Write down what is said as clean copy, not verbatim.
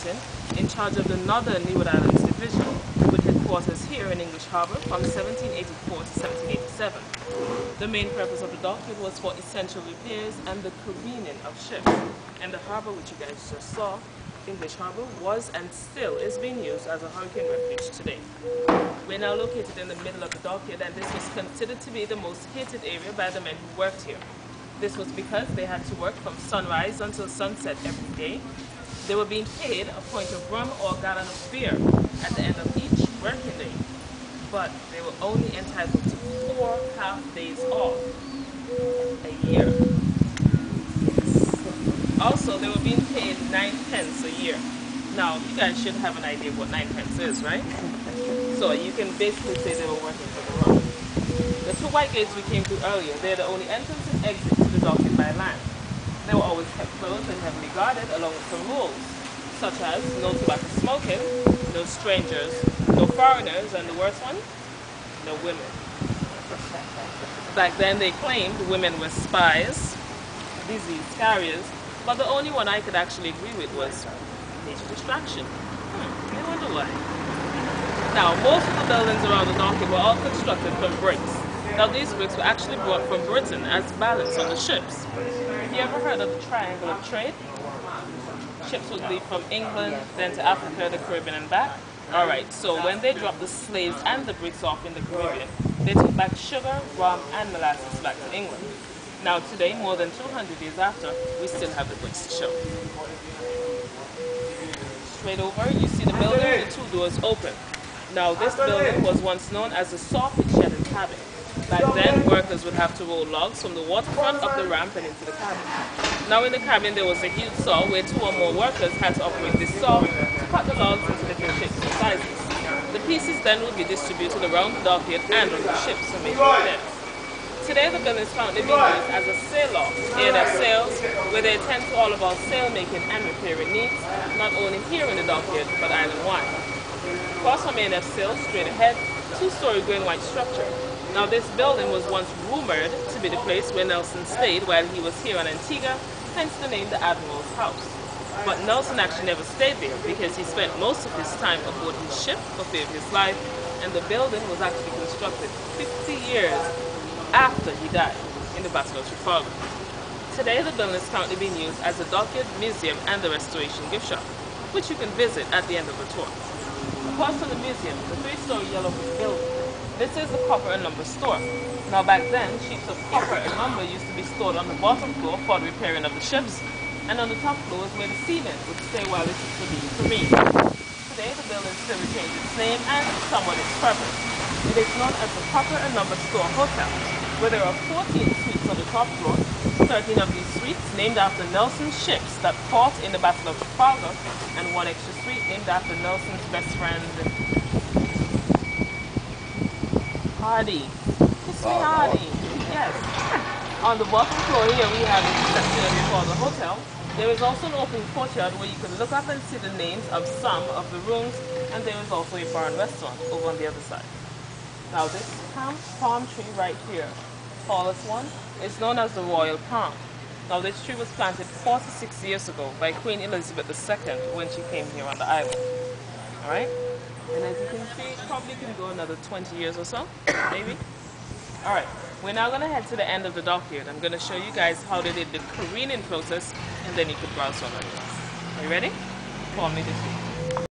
captain in charge of the Northern Leeward Islands Division, with headquarters here in English Harbour from 1784 to 1787. The main purpose of the dockyard was for essential repairs and the careening of ships. And the harbour, which you guys just saw, English Harbour, was and still is being used as a hurricane refuge today. We're now located in the middle of the dockyard, and this was considered to be the most hated area by the men who worked here. This was because they had to work from sunrise until sunset every day. They were being paid a pint of rum or a gallon of beer at the end of each working day, but they were only entitled to 4 half days off a year. Also, they were being paid 9 pence a year. Now, you guys should have an idea of what 9 pence is, right? So you can basically say they were working for the rum. The 2 white gates we came through earlier, they're the only entrance and exit to the dockyard by land. They were always kept closed and heavily guarded, along with some rules, such as no tobacco smoking, no strangers, no foreigners, and the worst one, no women. Back then they claimed women were spies, disease carriers, but the only one I could actually agree with was nature distraction. I wonder why. Now, most of the buildings around the dockyard were all constructed from bricks. Now, these bricks were actually brought from Britain as balance on the ships. Have you ever heard of the triangle of trade? Ships would leave from England, then to Africa, the Caribbean, and back. Alright, so when they dropped the slaves and the bricks off in the Caribbean, they took back sugar, rum, and molasses back to England. Now, today, more than 200 years after, we still have the bricks to show. Straight over, you see the building with the 2 doors open. Now, this building was once known as the saw-pit shed and cabin. Back then, workers would have to roll logs from the waterfront up the ramp and into the cabin. Now, in the cabin, there was a huge saw where 2 or more workers had to operate this saw to cut the logs into different shapes and sizes. The pieces then would be distributed around the dockyard and on the ships to make repairs. Today, the building is currently being used as a sail loft. Here they have sails, where they attend to all of our sail making and repairing needs, not only here in the dockyard, but island-wide. Across from A&F sails, straight ahead, 2-story grey and white structure. Now, this building was once rumored to be the place where Nelson stayed while he was here on Antigua, hence the name the Admiral's House. But Nelson actually never stayed there because he spent most of his time aboard his ship for fear of his life, and the building was actually constructed 50 years after he died in the Battle of Trafalgar. Today, the building is currently being used as a dockyard, museum, and a restoration gift shop, which you can visit at the end of the tour. Across from the museum, the 3-story yellow brick building. This is the copper and lumber store. Now, back then, sheets of copper and lumber used to be stored on the bottom floor for the repairing of the ships, and on the top floor is where the seamen would stay while the ships were being careened. Today, the building still retains its name and somewhat its purpose. It is known as the Copper and Lumber Store Hotel, where there are 14 suites on the top floor, 13 of these suites named after Nelson's ships that fought in the Battle of Trafalgar, and 1 extra suite named after Nelson's best friend, Hardy. Kiss me, Hardy. Yes. On the bottom floor here, we have a section that we call the hotel. There is also an open courtyard where you can look up and see the names of some of the rooms, and there is also a bar and restaurant over on the other side. Now, this palm tree right here, tallest one, is known as the Royal Palm. Now, this tree was planted 46 years ago by Queen Elizabeth II when she came here on the island. Alright? And as you can see, it probably can go another 20 years or so, maybe. Alright, we're now going to head to the end of the dockyard. I'm going to show you guys how they did the careening process, and then you can browse on it. Are you ready? Follow me this way.